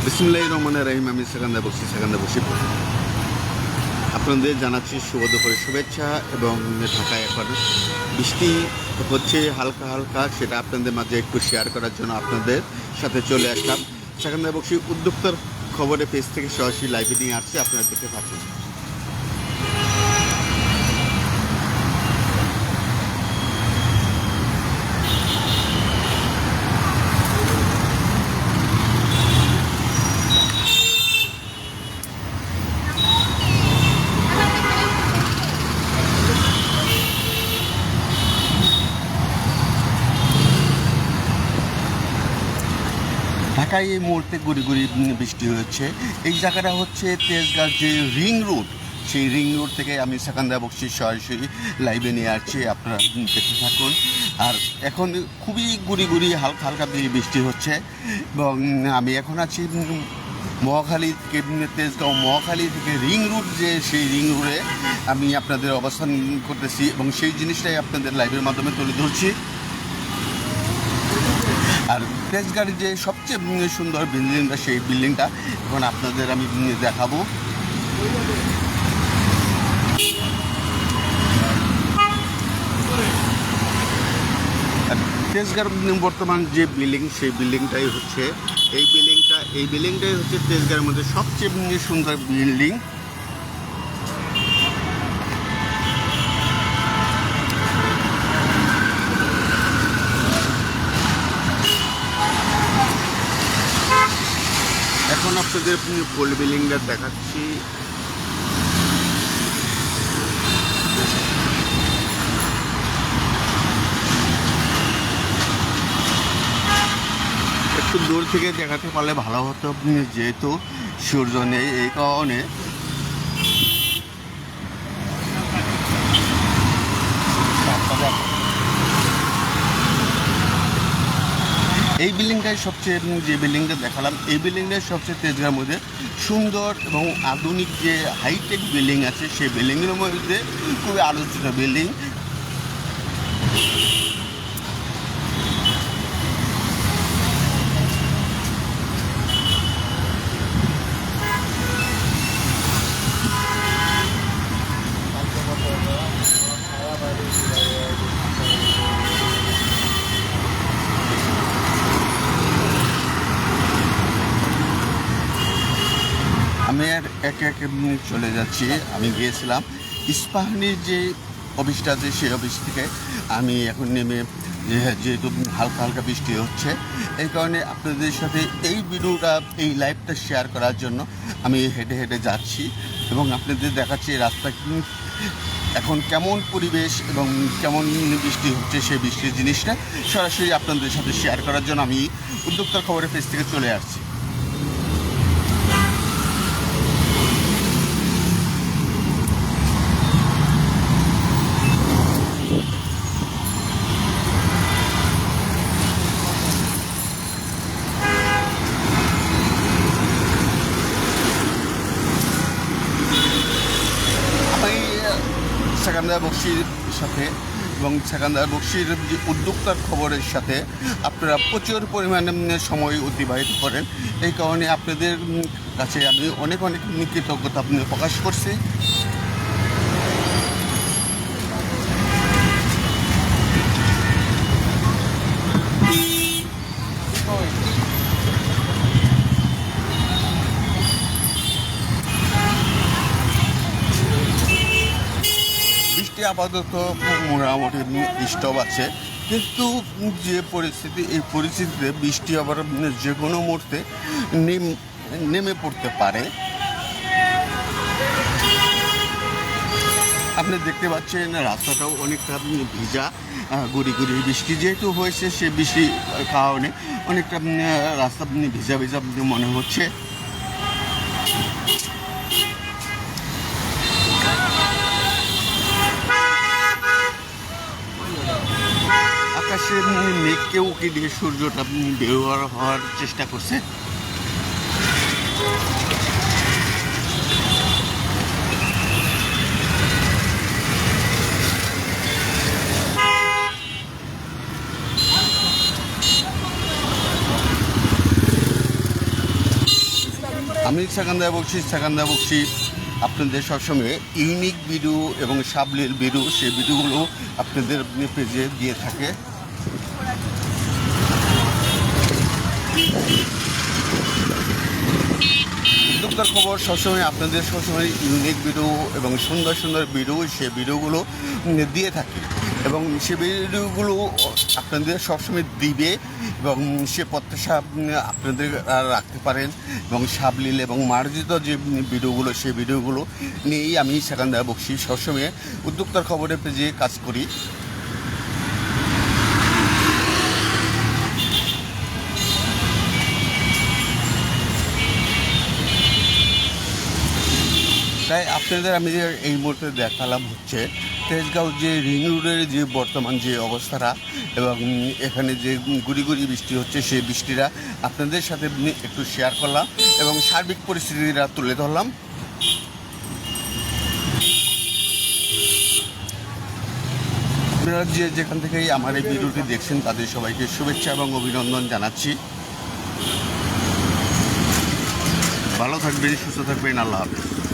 বিসমিল্লাহির রহমানির রহিম। আমি সেখানে বসি আপনাদের জানাচ্ছি শুভ দুপুরের শুভেচ্ছা। এবং ঢাকায় এখন বৃষ্টি হচ্ছে হালকা হালকা, সেটা আপনাদের মাঝে একটু শেয়ার করার জন্য আপনাদের সাথে চলে আসলাম। সেখানে বসি উদ্যোক্তার খবরে পেজ থেকে সরাসরি লাইভে নিয়ে আসছে, আপনারা দেখতে পাচ্ছেন। ঢাকায় এই মুহূর্তে গুড়ি গুড়ি বৃষ্টি হচ্ছে। এই জায়গাটা হচ্ছে তেজগাঁও যে রিং রোড, সেই রিং রোড থেকে আমি সেখানদার বক্সি সরাসরি লাইভে নিয়ে আসছি, আপনারা দেখতে থাকুন। আর এখন খুবই গুড়ি গুড়ি হালকা হালকা বৃষ্টি হচ্ছে। এবং আমি এখন আছি মহাখালী থেকে, তেজগাঁও মহাখালী থেকে রিং রোড, যে সেই রিং রোডে আমি আপনাদের অবস্থান করতেছি এবং সেই জিনিসটাই আপনাদের লাইভের মাধ্যমে তুলে ধরছি। আর তেজগাঁওয়ের যে সবচেয়ে সুন্দর বিল্ডিংটা, সেই বিল্ডিংটা এখন আপনাদের আমি দেখাবো। তেজগাঁওয়ের বর্তমান যে বিল্ডিং, সেই বিল্ডিংটাই হচ্ছে এই বিল্ডিংটাই হচ্ছে তেজগাঁওয়ের মধ্যে সবচেয়ে সুন্দর বিল্ডিং। এখন আপনাদের ফুল বিল্ডিংটা দেখাচ্ছি। একটু দূর থেকে দেখাতে পারলে ভালো হতো, যেহেতু সূর্য নেই, এই কারণে এই বিল্ডিংটাই সবচেয়ে, যে বিল্ডিংটা দেখালাম, এই বিল্ডিংটাই সবচেয়ে তেজগাঁওয়ের মধ্যে সুন্দর এবং আধুনিক যে হাইটেক বিল্ডিং আছে, সেই বিল্ডিংয়ের মধ্যে খুবই আলোচিত বিল্ডিং। আমি আর একে একে চলে যাচ্ছি। আমি গিয়েছিলাম ইস্পাহানির যে অফিসটা আছে, সেই অফিস থেকে আমি এখন নেমে, যেহেতু হালকা হালকা বৃষ্টি হচ্ছে, এই কারণে আপনাদের সাথে এই ভিডিওটা, এই লাইভটা শেয়ার করার জন্য আমি হেঁটে হেঁটে যাচ্ছি এবং আপনাদের দেখাচ্ছি রাস্তা এখন কেমন পরিবেশ এবং কেমন বৃষ্টি হচ্ছে, সেই বৃষ্টির জিনিসটা সরাসরি আপনাদের সাথে শেয়ার করার জন্য আমি উদ্যোক্তার খবরের পেজ থেকে চলে আসছি। সেখানদার বক্সির সাথে এবং সেখানদার বক্সির যে উদ্যোক্তার খবরের সাথে আপনারা প্রচুর পরিমাণে সময় অতিবাহিত করেন, এই কারণে আপনাদের কাছে আমি অনেক অনেক কৃতজ্ঞতা প্রকাশ করছি। আপাতত মোটামুটি স্টপ আছে, কিন্তু যে পরিস্থিতি, এই পরিস্থিতিতে বৃষ্টি আবার যে কোনো মুহূর্তে নেমে পড়তে পারে। আপনি দেখতে পাচ্ছেন রাস্তাটাও অনেকটা ভিজা, গুড়ি গুড়ি বৃষ্টি যেহেতু হয়েছে, সে বৃষ্টির কারণে অনেকটা রাস্তা ভিজা ভিজা মনে হচ্ছে। আকাশে মেঘকে উঁকি দিয়ে সূর্যটা বের হওয়ার চেষ্টা করছে। আমি সেকান্দা বক্সি আপনাদের সবসময় ইউনিক ভিডিও এবং সাবলীল ভিডিও, সেই ভিডিওগুলো আপনাদের পেজে দিয়ে থাকে। উদ্যোক্তার খবর সবসময় আপনাদের সবসময় ইউনিক ভিডিও এবং সুন্দর সুন্দর ভিডিও, সেই ভিডিওগুলো দিয়ে থাকে এবং সে ভিডিওগুলো আপনাদের সবসময় দিবে এবং সে প্রত্যাশা আপনাদের রাখতে পারেন। এবং সাবলীল এবং মার্জিত যে ভিডিওগুলো, সেই ভিডিওগুলো নিয়েই আমি সেকান্দা বক্সি সবসময় উদ্যোক্তার খবরের পেজে কাজ করি। তাই আপনাদের আমি এই মুহূর্তে দেখালাম হচ্ছে তেজগাঁও যে রিং রোডের যে বর্তমান যে অবস্থাটা এবং এখানে যে গুড়ি গুড়ি বৃষ্টি হচ্ছে, সেই বৃষ্টিটা আপনাদের সাথে একটু শেয়ার করলাম এবং সার্বিক পরিস্থিতিটা তুলে ধরলাম। আপনারা যেখান থেকেই আমার এই ভিডিওটি দেখছেন তাদের সবাইকে শুভেচ্ছা এবং অভিনন্দন জানাচ্ছি। ভালো থাকবেন, সুস্থ থাকবেন, আল্লাহ হাফেজ।